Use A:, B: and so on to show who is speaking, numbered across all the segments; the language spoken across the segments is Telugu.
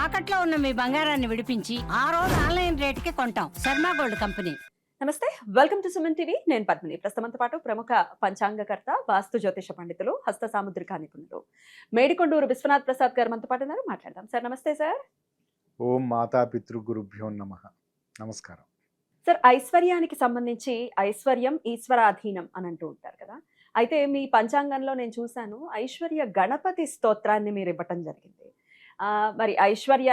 A: తాకట్లో ఉన్న మీ బంగారాన్ని విడిపించి ఆ రోజు ఆన్లైన్ రేటుకి కొంటాం. Sharma gold company.
B: నమస్తే, వెల్కమ్ టు సుమన్ టీవీ. నేను పద్మిని. ప్రస్తుతంతో పాటు ప్రముఖ పంచాంగకర్త, వాస్తు జ్యోతిష పండితులు, హస్త సాముద్రిక నిపుణులు మేడికొండూరు విశ్వనాథ్ ప్రసాద్ గారు మనతో పాటు ఉన్నారు. మాట్లాడదాం. సార్ నమస్తే. సార్
C: ఓం మాతా పితృ గురుభ్యో నమః. నమస్కారం
B: సార్. ఐశ్వర్యానికి సంబంధించి ఐశ్వర్యం ఈశ్వరాధీనం అని అంటూ ఉంటారు కదా. అయితే మీ పంచాంగంలో నేను చూశాను, ఐశ్వర్య గణపతి స్తోత్రాన్ని మీరు ఇవ్వటం జరిగింది. మరి ఐశ్వర్య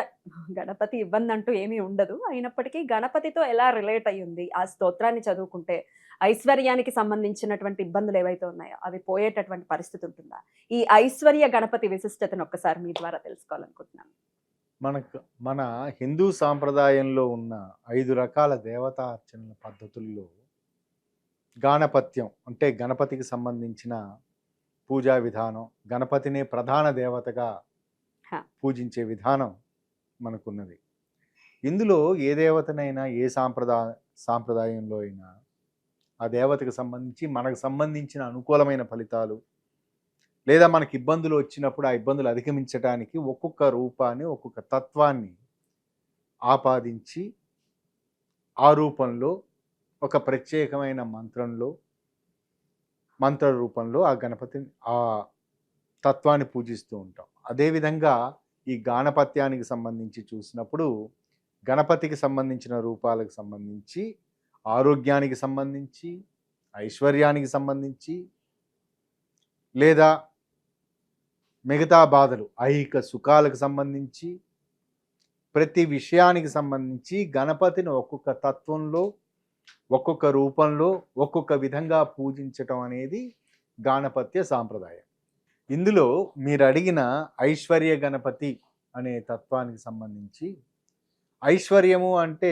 B: గణపతి ఇబ్బంది అంటూ ఏమీ ఉండదు, అయినప్పటికీ గణపతితో ఎలా రిలేట్ అయ్యింది ఆ స్తోత్రాన్ని చదువుకుంటే ఐశ్వర్యానికి సంబంధించినటువంటి ఇబ్బందులు ఏవైతే ఉన్నాయో అవి పోయేటటువంటి పరిస్థితి ఉంటుందా? ఈ ఐశ్వర్య గణపతి విశిష్టతను ఒక్కసారి మీ ద్వారా తెలుసుకోవాలనుకుంటున్నాను.
C: మన హిందూ సాంప్రదాయంలో ఉన్న 5 రకాల దేవతా అర్చనల పద్ధతుల్లో గాణపత్యం అంటే గణపతికి సంబంధించిన పూజా విధానం, గణపతిని ప్రధాన దేవతగా పూజించే విధానం మనకున్నది. ఇందులో ఏ దేవతనైనా ఏ సాంప్రదాయంలో అయినా ఆ దేవతకు సంబంధించి మనకు సంబంధించిన అనుకూలమైన ఫలితాలు లేదా మనకి ఇబ్బందులు వచ్చినప్పుడు ఆ ఇబ్బందులు అధిగమించడానికి ఒక్కొక్క రూపాన్ని, ఒక్కొక్క తత్వాన్ని ఆపాదించి ఆ రూపంలో ఒక ప్రత్యేకమైన మంత్ర రూపంలో ఆ గణపతిని, ఆ తత్వాన్ని పూజిస్తూ ఉంటాం. అదేవిధంగా ఈ గాణపత్యానికి సంబంధించి చూసినప్పుడు గణపతికి సంబంధించిన రూపాలకు సంబంధించి ఆరోగ్యానికి సంబంధించి, ఐశ్వర్యానికి సంబంధించి, లేదా మిగతా బాధలు ఐహిక సుఖాలకు సంబంధించి ప్రతి విషయానికి సంబంధించి గణపతిని ఒక్కొక్క తత్వంలో, ఒక్కొక్క రూపంలో, ఒక్కొక్క విధంగా పూజించటం అనేది గాణపత్య సాంప్రదాయం. ఇందులో మీరు అడిగిన ఐశ్వర్య గణపతి అనే తత్వానికి సంబంధించి, ఐశ్వర్యము అంటే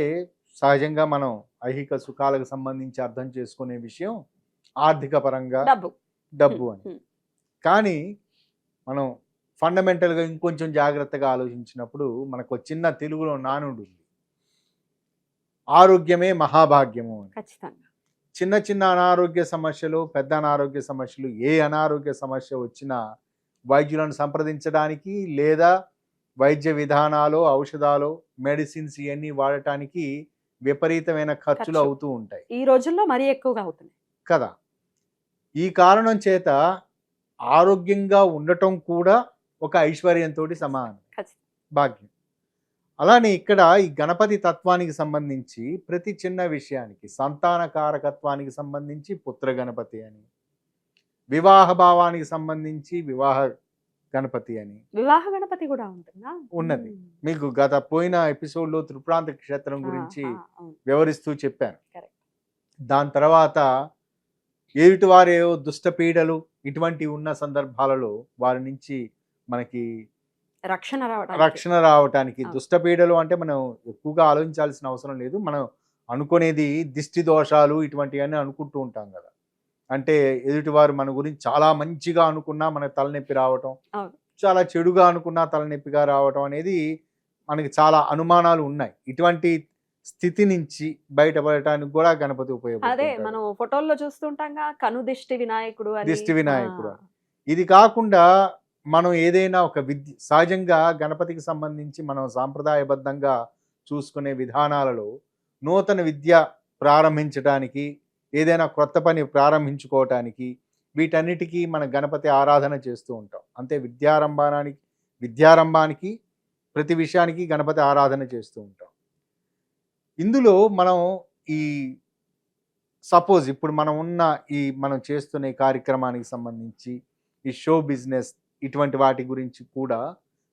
C: సహజంగా మనం ఐహిక సుఖాలకు సంబంధించి అర్థం చేసుకునే విషయం ఆర్థిక పరంగా డబ్బు అని. కానీ మనం ఫండమెంటల్గా ఇంకొంచెం జాగ్రత్తగా ఆలోచించినప్పుడు మనకు చిన్న తెలుగులో నానుడు ఉంది, ఆరోగ్యమే మహాభాగ్యము అని.
B: ఖచ్చితంగా
C: చిన్న చిన్న అనారోగ్య సమస్యలు, పెద్ద అనారోగ్య సమస్యలు, ఏ అనారోగ్య సమస్య వచ్చినా వైద్యులను సంప్రదించడానికి లేదా వైద్య విధానాలు, ఔషధాలు, మెడిసిన్స్ ఇవన్నీ వాడటానికి విపరీతమైన ఖర్చులు అవుతూ ఉంటాయి.
B: ఈ రోజుల్లో మరీ ఎక్కువగా అవుతుంది
C: కదా. ఈ కారణం చేత ఆరోగ్యంగా ఉండటం కూడా ఒక ఐశ్వర్యంతో సమానం, భాగ్యం. అలానే ఇక్కడ ఈ గణపతి తత్వానికి సంబంధించి ప్రతి చిన్న విషయానికి, సంతాన కారకత్వానికి సంబంధించి పుత్ర గణపతి అని, వివాహ భావానికి సంబంధించి వివాహ గణపతి అని,
B: వివాహ గణపతి కూడా ఉంటుందా?
C: ఉన్నది. మీకు గత పోయిన ఎపిసోడ్లో త్రిపురాంత క్షేత్రం గురించి వివరిస్తూ చెప్పాను. దాని తర్వాత ఎదుటి వారు దుష్ట పీడలు ఇటువంటివి ఉన్న సందర్భాలలో వారి నుంచి మనకి రక్షణ రావటానికి, దుష్ట పీడలు అంటే మనం ఎక్కువగా ఆలోచించాల్సిన అవసరం లేదు. మనం అనుకునేది దిష్టి దోషాలు ఇటువంటివన్నీ అనుకుంటూ ఉంటాం కదా. అంటే ఎదుటివారు మన గురించి చాలా మంచిగా అనుకున్నా మనకు తలనొప్పి రావటం, చాలా చెడుగా అనుకున్నా తలనొప్పిగా రావటం అనేది మనకి చాలా అనుమానాలు ఉన్నాయి. ఇటువంటి స్థితి నుంచి బయటపడటానికి కూడా గణపతి ఉపయోగపడుతుంది.
B: అదే మనం ఫోటోల్లో చూస్తుంటాంగా, కను దిష్టి వినాయకుడు అని.
C: దిష్టి వినాయకుడు. ఇది కాకుండా మనం ఏదైనా ఒక విద్య, సహజంగా గణపతికి సంబంధించి మనం సాంప్రదాయబద్ధంగా చూసుకునే విధానాలలో నూతన విద్య ప్రారంభించడానికి, ఏదైనా కొత్త పని ప్రారంభించుకోవటానికి, వీటన్నిటికీ మన గణపతి ఆరాధన చేస్తూ ఉంటాం. అంతే, విద్యారంభానికి ప్రతి విషయానికి గణపతి ఆరాధన చేస్తూ ఉంటాం. ఇందులో మనం ఈ సపోజ్ ఇప్పుడు మనం చేస్తున్న కార్యక్రమానికి సంబంధించి ఈ షో బిజినెస్ ఇటువంటి వాటి గురించి కూడా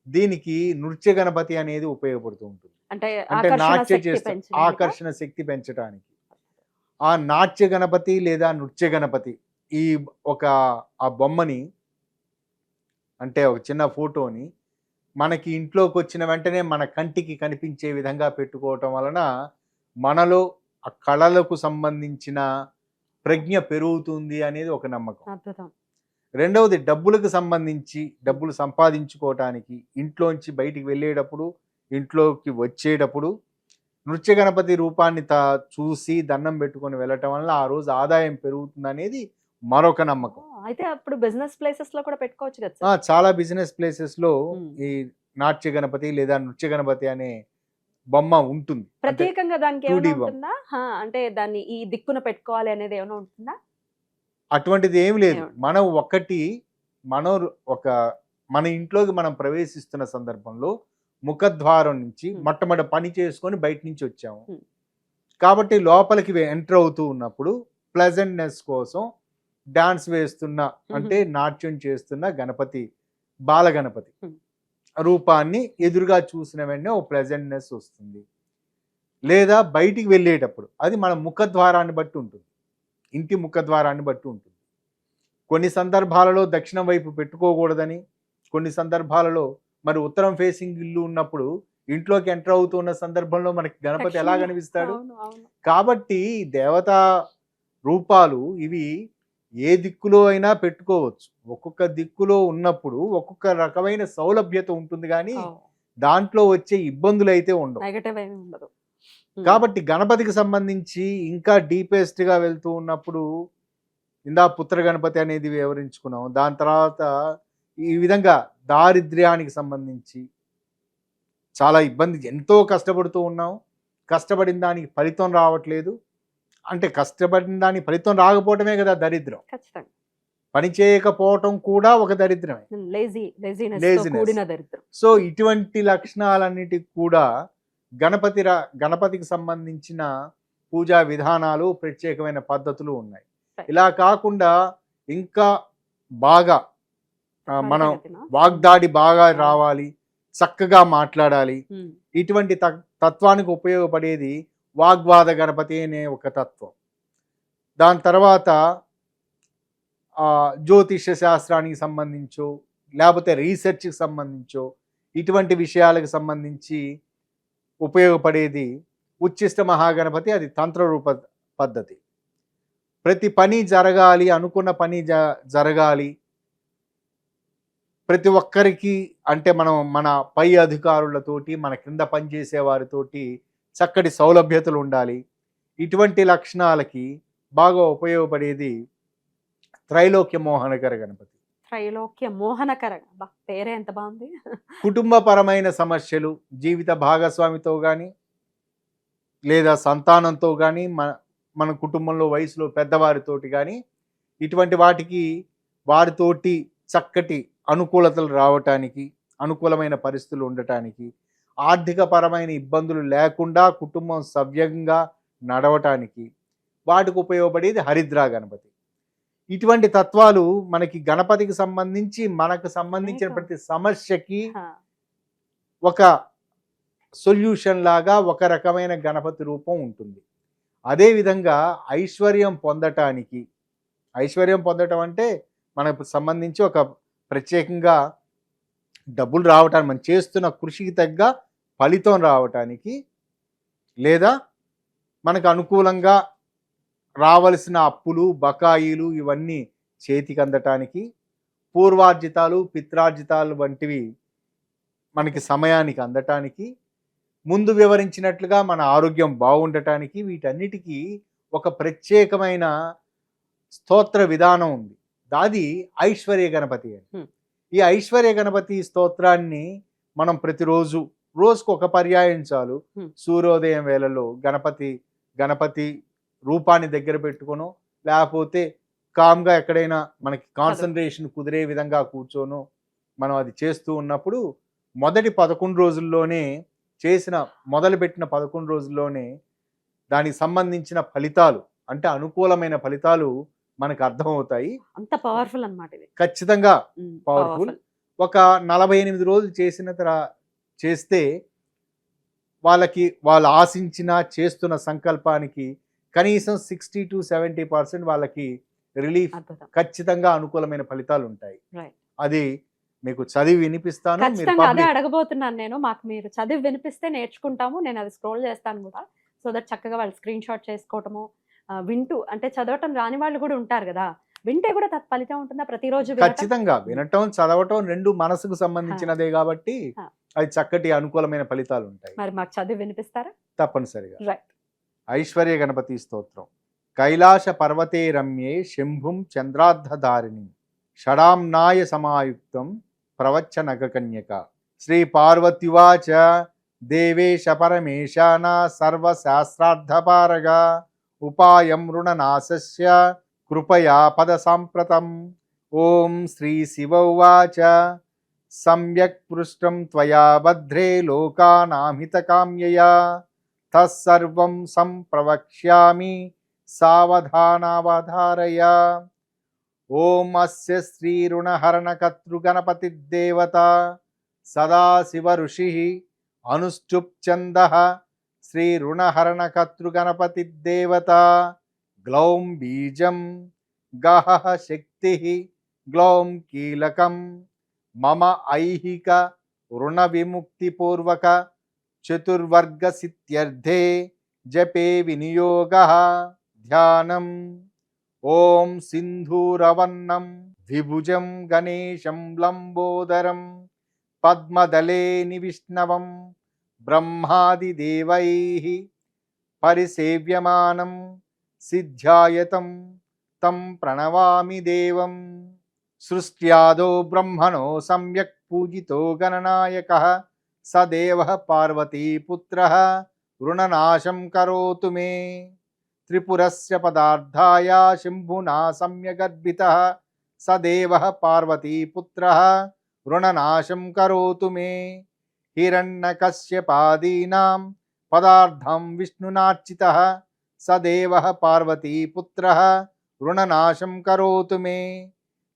C: దీనికి నృత్య గణపతి అనేది ఉపయోగపడుతూ ఉంటుంది. అంటే నాట్య చేస్తూ ఆకర్షణ శక్తి పెంచడానికి ఆ నాట్య గణపతి లేదా నృత్య గణపతి ఈ ఆ బొమ్మని, అంటే ఒక చిన్న ఫోటోని మనకి ఇంట్లోకి వచ్చిన వెంటనే మన కంటికి కనిపించే విధంగా పెట్టుకోవటం వలన మనలో ఆ కళలకు సంబంధించిన ప్రజ్ఞ పెరుగుతుంది అనేది ఒక నమ్మకం. రెండవది, డబ్బులకు సంబంధించి డబ్బులు సంపాదించుకోవటానికి ఇంట్లోంచి బయటికి వెళ్ళేటప్పుడు, ఇంట్లోకి వచ్చేటప్పుడు నృత్య గణపతి రూపాన్ని చూసి దండం పెట్టుకొని వెళ్ళటం వల్ల ఆ రోజు ఆదాయం పెరుగుతుంది అనేది మరొక నమ్మకం.
B: అయితే అప్పుడు బిజినెస్ ప్లేసెస్ లో కూడా పెట్టుకోవచ్చు కదా.
C: చాలా బిజినెస్ ప్లేసెస్ లో ఈ నాట్య గణపతి లేదా నృత్య గణపతి అనే బొమ్మ ఉంటుంది. అంటే
B: ప్రత్యేకంగా దానికి
C: 2D
B: ఏమైనా
C: బొమ్మ.
B: ఉంటుందా? అంటే దాన్ని ఈ దిక్కున పెట్టుకోవాలి అనేది ఏమైనా ఉంటుందా?
C: అటువంటిది ఏమి లేదు.
B: ఏమి-
C: మనం మన ఇంట్లోకి మనం ప్రవేశిస్తున్న సందర్భంలో ముఖద్వారం నుంచి మొట్టమొదటి పని చేసుకొని బయట నుంచి వచ్చాము.
B: Hmm.
C: కాబట్టి లోపలికి ఎంటర్ అవుతూ ఉన్నప్పుడు ప్లెజెంట్నెస్ కోసం డాన్స్ వేస్తున్న అంటే నాట్యం చేస్తున్న గణపతి, బాల గణపతి రూపాన్ని ఎదురుగా చూసిన వెంటనే ఓ ప్లెజెంట్నెస్ వస్తుంది. లేదా బయటికి వెళ్ళేటప్పుడు అది మన ముఖద్వారాన్ని బట్టి ఉంటుంది, ఇంటి ముఖద్వారాన్ని బట్టి ఉంటుంది. కొన్ని సందర్భాలలో దక్షిణం వైపు పెట్టుకోకూడదని, కొన్ని సందర్భాలలో మరి ఉత్తరం ఫేసింగ్ ఇల్లు ఉన్నప్పుడు ఇంట్లోకి ఎంటర్ అవుతున్న సందర్భంలో మనకి గణపతి ఎలా కనిపిస్తాడు? కాబట్టి దేవతా రూపాలు ఇవి ఏ దిక్కులో అయినా పెట్టుకోవచ్చు. ఒక్కొక్క దిక్కులో ఉన్నప్పుడు ఒక్కొక్క రకమైన సౌలభ్యత ఉంటుంది, కానీ దాంట్లో వచ్చే ఇబ్బందులు అయితే ఉండవు.
B: నెగటివ్ ఏమీ ఉండదు.
C: కాబట్టి గణపతికి సంబంధించి ఇంకా డీపెస్ట్ గా వెళ్తూ ఉన్నప్పుడు ఇందా పుత్ర గణపతి అనేది వివరించుకున్నాం. దాని తర్వాత ఈ విధంగా దారిద్ర్యానికి సంబంధించి చాలా ఇబ్బంది, ఎంతో కష్టపడుతూ ఉన్నాం, కష్టపడిన దానికి ఫలితం రావట్లేదు. అంటే కష్టపడిన దానికి ఫలితం రాకపోవటమే కదా దరిద్రం.
B: ఖచ్చితంగా
C: పని చేయకపోవటం కూడా ఒక దరిద్రమే,
B: లేజినెస్ కూడిన దరిద్రం.
C: సో ఇటువంటి లక్షణాలన్నిటికి కూడా గణపతికి సంబంధించిన పూజా విధానాలు, ప్రత్యేకమైన పద్ధతులు ఉన్నాయి. ఇలా కాకుండా ఇంకా బాగా మనం వాగ్దాడి బాగా రావాలి, చక్కగా మాట్లాడాలి. ఇటువంటి తత్వానికి ఉపయోగపడేది వాగ్వాద గణపతి అనే ఒక తత్వం. దాని తర్వాత జ్యోతిష శాస్త్రానికి సంబంధించో లేకపోతే రీసెర్చ్కి సంబంధించో ఇటువంటి విషయాలకు సంబంధించి ఉపయోగపడేది ఉచ్చిష్ట మహాగణపతి. అది తంత్రరూప పద్ధతి. ప్రతి పని జరగాలి, అనుకున్న పని జరగాలి, ప్రతి ఒక్కరికి అంటే మనం మన పై అధికారులతోటి, మన కింద పనిచేసే వారితోటి చక్కటి సౌలభ్యతలు ఉండాలి. ఇటువంటి లక్షణాలకి బాగా ఉపయోగపడేది త్రైలోక్య మోహనకర గణపతి.
B: త్రైలోక్య మోహనకర, పేరే ఎంత బాగుంది.
C: కుటుంబపరమైన సమస్యలు, జీవిత భాగస్వామితో కానీ లేదా సంతానంతో కానీ, మన కుటుంబంలో వయసులో పెద్దవారితోటి కానీ ఇటువంటి వాటికి వారితోటి చక్కటి అనుకూలతలు రావటానికి, అనుకూలమైన పరిస్థితులు ఉండటానికి, ఆర్థిక పరమైన ఇబ్బందులు లేకుండా కుటుంబం సవ్యంగా నడవటానికి వాటికి ఉపయోగపడేది హరిద్రా గణపతి. ఇటువంటి తత్వాలు మనకి గణపతికి సంబంధించి మనకు సంబంధించిన ప్రతి సమస్యకి ఒక సొల్యూషన్ లాగా ఒక రకమైన గణపతి రూపం ఉంటుంది. అదేవిధంగా ఐశ్వర్యం పొందటం అంటే మనకు సంబంధించి ఒక ప్రత్యేకంగా డబ్బులు రావటానికి, మనం చేస్తున్న కృషికి తగ్గ ఫలితం రావటానికి, లేదా మనకు అనుకూలంగా రావలసిన అప్పులు, బకాయిలు ఇవన్నీ చేతికి అందటానికి, పూర్వార్జితాలు, పిత్రార్జితాలు వంటివి మనకి సమయానికి అందటానికి, ముందు వివరించినట్లుగా మన ఆరోగ్యం బాగుండటానికి, వీటన్నిటికీ ఒక ప్రత్యేకమైన స్తోత్ర విధానం ఉంది. అది ఐశ్వర్య గణపతి అని. ఈ ఐశ్వర్య గణపతి స్తోత్రాన్ని మనం ప్రతిరోజు రోజుకు ఒక పర్యాయం చాలు సూర్యోదయం వేళలో గణపతి రూపాన్ని దగ్గర పెట్టుకోను, లేకపోతే కామ్గా ఎక్కడైనా మనకి కాన్సన్ట్రేషన్ కుదిరే విధంగా కూర్చోను మనం అది చేస్తూ ఉన్నప్పుడు మొదటి 11 రోజుల్లోనే మొదలుపెట్టిన 11 రోజుల్లోనే దానికి సంబంధించిన ఫలితాలు, అంటే అనుకూలమైన ఫలితాలు మనకు అర్థమవుతాయి.
B: అంత పవర్ఫుల్ అన్నమాట ఇది.
C: ఖచ్చితంగా పవర్ఫుల్. ఒక 48 రోజులు చేస్తే వాళ్ళు ఆశించిన చేస్తున్న సంకల్పానికి కనీసం 60 to 70% వాళ్ళకి రిలీఫ్, ఖచ్చితంగా అనుకూలమైన ఫలితాలు ఉంటాయి. అది మీకు చదివి వినిపిస్తాను.
B: అదే అడగబోతున్నాను నేను. మాకు మీరు చదివి వినిపిస్తే నేర్చుకుంటాము. నేను అది స్క్రోల్ చేస్తాను కూడా, సో దట్ చక్కగా వాళ్ళు స్క్రీన్ షాట్ చేసుకోవటము, వింటూ, అంటే చదవటం రాని వాళ్ళు కూడా ఉంటారు కదా, వింటే కూడా ఫలితం ఉంటుందా ప్రతిరోజు?
C: ఖచ్చితంగా వినటం, చదవటం రెండు మనసుకు సంబంధించినదే కాబట్టి అది చక్కటి అనుకూలమైన ఫలితాలు ఉంటాయి.
B: మరి మాకు చదివి వినిపిస్తారా?
C: తప్పనిసరిగా. ఐశ్వర్య గణపతి స్తోత్రం. కైలాస పర్వతే రమ్యే శంభుం చంద్రార్ధధారిణి షడాంనాయ సమాయుక్తం ప్రవచ్చ నగకన్యక శ్రీ పార్వత్యువాచ దేవేశ పరమేశాన సర్వశాస్త్రార్థపారగా ఉపాయం రుణనాశస్య కృపయా పద సాంప్రతం. ఓం శ్రీ శివ ఉవాచ సమ్యక్ పృష్టం త్వయా భద్రే లోకానామితకామ్యయా తస్సర్వం సంప్రవక్ష్యామి సావధానావధారయ. ఓం అస్య శ్రీ రుణహరణకర్తృగణపతిర్దేవత సదాశివ ఋషి అనుష్ఠుప్ ఛంద శ్రీ రుణహరణకర్తృగణపతిర్దేవత గ్లౌం బీజం గహ శక్తి గ్లౌం కీలకం మమ ఐహిక రుణ విముక్తిపూర్వక చతుర్వర్గ సిద్ధ్యర్థే జపే వినియోగ ధ్యానం. ఓం సింధూరవన్నం ద్విభుజం గణేశం లంబోదరం పద్మదలే నివిష్ణవం బ్రహ్మాదిదేవైః పరిసేవ్యమానం సిద్ధ్యాయతం తం ప్రణవామి దేవం. సృష్ట్యాదో బ్రహ్మణో సమ్యక్ పూజితో గణనాయకః స దేవః పార్వతీపుత్రః రుణనాశం కరోతు మే. త్రిపురస్య పదార్థాయ శంభునా సమ్యగర్భితః స దేవః పార్వతీపుత్రః రుణనాశం కరోతు మే. హిరణ్యకశ్యపాదీనాం పదార్థం విష్ణునార్చితః స దేవః పార్వతీపుత్రః రుణనాశం కరోతు మే.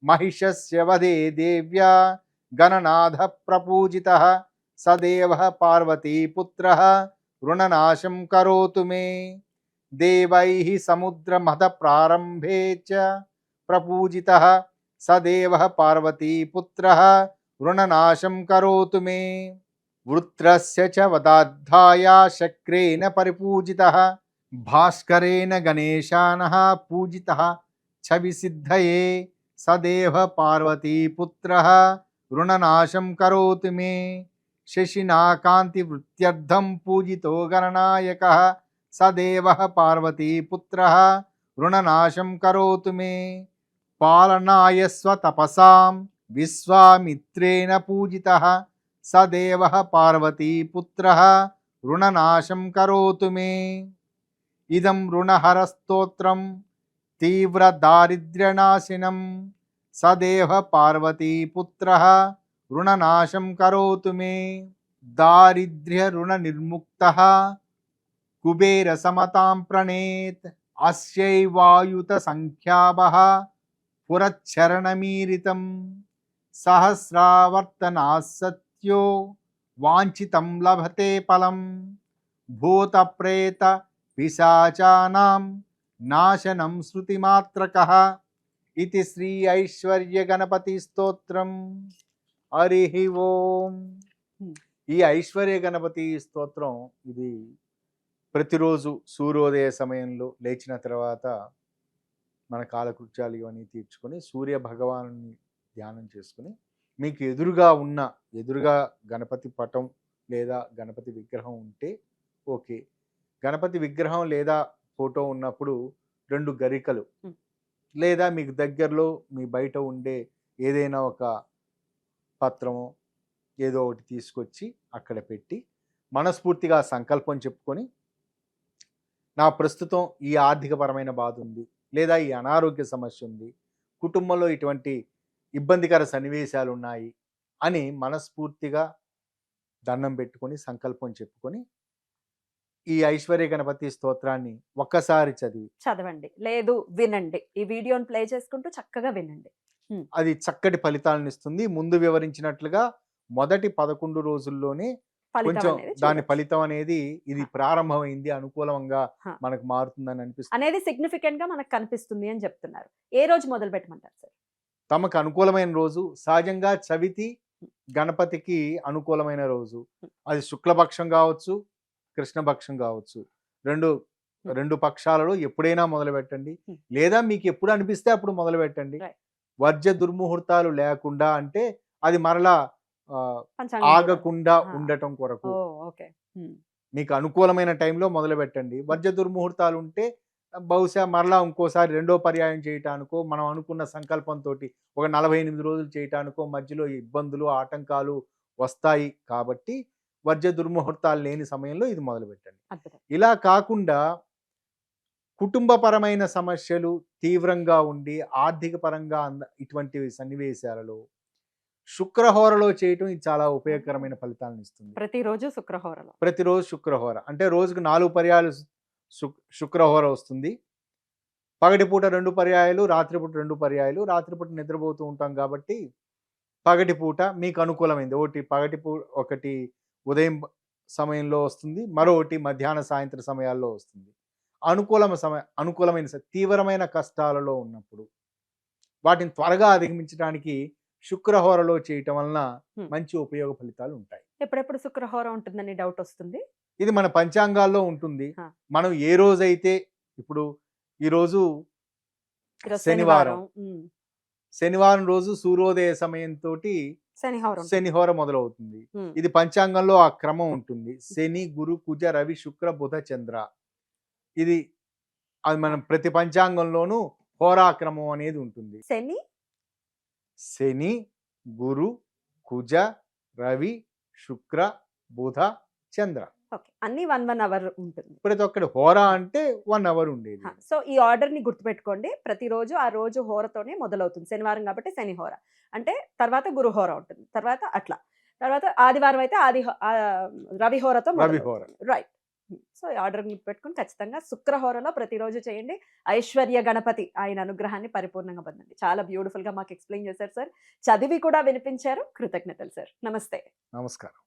C: మహిషస్య వదే దేవ్యా గణనాథ ప్రపూజితః స దేవః పార్వతీపుత్రః రుణనాశం కరోతు మే. దేవైః సముద్రమథ ప్రారంభే చ ప్రపూజితః స దేవః పార్వతీపుత్రః రుణనాశం కరోతు మే. వృత్రస్య చ వదార్థాయ శక్రేణ పరిపూజితః భాస్కరేణ గణేశానః పూజితః చ విసిద్ధయే స దేవః పార్వతీపుత్రః రుణనాశం కరోతు మే. శశినా కాంతివృత్త్యర్థం పూజితో గణనాయకః స దేవః పార్వతీపుత్రః రుణనాశం కరోతు మే. పాలనాయ స్వతపసాం విశ్వామిత్రేణ పూజితః స దేవః పార్వతీపుత్రః రుణనాశం కరోతు మే. ఇదం రుణహరస్తోత్రం తీవ్ర దారిద్ర్యనాశినం స దేవః పార్వతీపుత్రః రుణనాశం కరోతు మే. దారిద్ర్య రుణ నిర్ముక్తః కుబేర సమతాం ప్రణేత్ అస్యైవాయుత సంఖ్యాభః పురచ్చరణమీరితం సహస్రావర్తనాసత్యో వాంఛితం లభతే ఫలం. భూత ప్రేత పిశాచానాం నాశనం శృతిమాత్రకః. ఇది శ్రీ ఐశ్వర్య గణపతి స్తోత్రం. హరి ఓం. ఈ ఐశ్వర్య గణపతి స్తోత్రం ఇది ప్రతిరోజు సూర్యోదయ సమయంలో లేచిన తర్వాత మన కాలకృత్యాలు ఇవన్నీ తీర్చుకొని సూర్య భగవాను ధ్యానం చేసుకుని మీకు ఎదురుగా గణపతి పటం లేదా గణపతి విగ్రహం ఉంటే ఓకే. గణపతి విగ్రహం లేదా ఫోటో ఉన్నప్పుడు 2 గరికలు లేదా మీకు దగ్గరలో మీ బయట ఉండే ఏదైనా ఒక పత్రమో ఏదో ఒకటి తీసుకొచ్చి అక్కడ పెట్టి మనస్ఫూర్తిగా సంకల్పం చెప్పుకొని నా ప్రస్తుతం ఈ ఆర్థికపరమైన బాధ ఉంది లేదా ఈ అనారోగ్య సమస్య ఉంది, కుటుంబంలో ఇటువంటి ఇబ్బందికర సన్నివేశాలు ఉన్నాయి అని మనస్ఫూర్తిగా దండం పెట్టుకొని సంకల్పం చెప్పుకొని ఈ ఐశ్వర్య గణపతి స్తోత్రాన్ని ఒక్కసారి
B: చదవండి, లేదు వినండి. ఈ వీడియోని ప్లే చేసుకుంటూ చక్కగా వినండి.
C: అది చక్కటి ఫలితాలను ఇస్తుంది. ముందు వివరించినట్లుగా మొదటి 11 రోజుల్లోనే కొంచెం దాని ఫలితం అనేది ఇది ప్రారంభమైంది, అనుకూలంగా మనకు మారుతుందని అనిపిస్తుంది
B: అనేది సిగ్నిఫికెంట్ గా మనకు కనిపిస్తుంది అని చెప్తున్నారు. ఏ రోజు మొదలు పెట్టమంటారు సార్?
C: తమకు అనుకూలమైన రోజు సహజంగా చవితి గణపతికి అనుకూలమైన రోజు. అది శుక్లపక్షం కావచ్చు, కృష్ణపక్షం కావచ్చు. రెండు పక్షాలలో ఎప్పుడైనా మొదలు పెట్టండి, లేదా మీకు ఎప్పుడు అనిపిస్తే అప్పుడు మొదలు పెట్టండి. వర్జ దుర్ముహూర్తాలు లేకుండా అంటే అది మరలా ఆగకుండా ఉండటం కొరకు మీకు అనుకూలమైన టైంలో మొదలు పెట్టండి. వర్జ దుర్ముహూర్తాలు ఉంటే బహుశా మరలా ఇంకోసారి రెండో పర్యాయం చేయటానికో మనం అనుకున్న సంకల్పంతో ఒక 48 రోజులు చేయటానికో మధ్యలో ఇబ్బందులు ఆటంకాలు వస్తాయి కాబట్టి వర్జ దుర్ముహూర్తాలు లేని సమయంలో ఇది మొదలు పెట్టండి.
B: అద్భుతం.
C: ఇలా కాకుండా కుటుంబపరమైన సమస్యలు తీవ్రంగా ఉండి ఆర్థిక పరంగా ఇటువంటి సన్నివేశాలలో శుక్రహోరలో చేయటం ఇది చాలా ఉపయోగకరమైన ఫలితాలను ఇస్తుంది.
B: ప్రతిరోజు శుక్రహోరలో.
C: ప్రతిరోజు శుక్రహోర అంటే రోజుకు 4 పర్యాయాలు శుక్రహోర వస్తుంది. పగటిపూట 2 పర్యాయాలు, రాత్రిపూట 2 పర్యాయాలు. రాత్రిపూట నిద్రపోతూ ఉంటాం కాబట్టి పగటిపూట మీకు అనుకూలమైంది ఒకటి ఉదయం సమయంలో వస్తుంది, మరొకటి మధ్యాహ్న సాయంత్రం సమయాల్లో వస్తుంది. అనుకూలమైన తీవ్రమైన కష్టాలలో ఉన్నప్పుడు వాటిని త్వరగా అధిగమించడానికి శుక్రహోరలో చేయటం వలన మంచి ఉపయోగ ఫలితాలు ఉంటాయి.
B: ఎప్పుడెప్పుడు శుక్రహోర ఉంటుందని డౌట్ వస్తుంది.
C: ఇది మన పంచాంగాల్లో ఉంటుంది. మనం ఏ రోజైతే ఇప్పుడు ఈరోజు శనివారం రోజు సూర్యోదయ సమయంతో శనిహోర మొదలవుతుంది. ఇది పంచాంగంలో ఆ క్రమం ఉంటుంది. శని, గురు, కుజ, రవి, శుక్ర, బుధ, చంద్ర. ఇది అది మనం ప్రతి పంచాంగంలోనూ హోరాక్రమం అనేది ఉంటుంది. శని, గురు, కుజ, రవి, శుక్ర, బుధ, చంద్ర.
B: అన్ని 1 అవర్ ఉంటుంది.
C: ప్రతి ఒక్కటి హోరా అంటే 1 అవర్ ఉండేది.
B: సో ఈ ఆర్డర్ ని గుర్తుపెట్టుకోండి. ప్రతిరోజు ఆ రోజు హోరతోనే మొదలవుతుంది. శనివారం కాబట్టి శని హోర, అంటే తర్వాత గురు హోర ఉంటుంది, తర్వాత అట్లా, తర్వాత ఆదివారం అయితే రవి హోరతో రైట్. సో ఈ ఆర్డర్ గుర్తుపెట్టుకుని ఖచ్చితంగా శుక్రహోరలో ప్రతిరోజు చేయండి. ఐశ్వర్య గణపతి ఆయన అనుగ్రహాన్ని పరిపూర్ణంగా పొందండి. చాలా బ్యూటిఫుల్ గా మాకు ఎక్స్ప్లెయిన్ చేశారు సార్. చదివి కూడా వినిపించారు. కృతజ్ఞతలు సార్. నమస్తే.
C: నమస్కారం.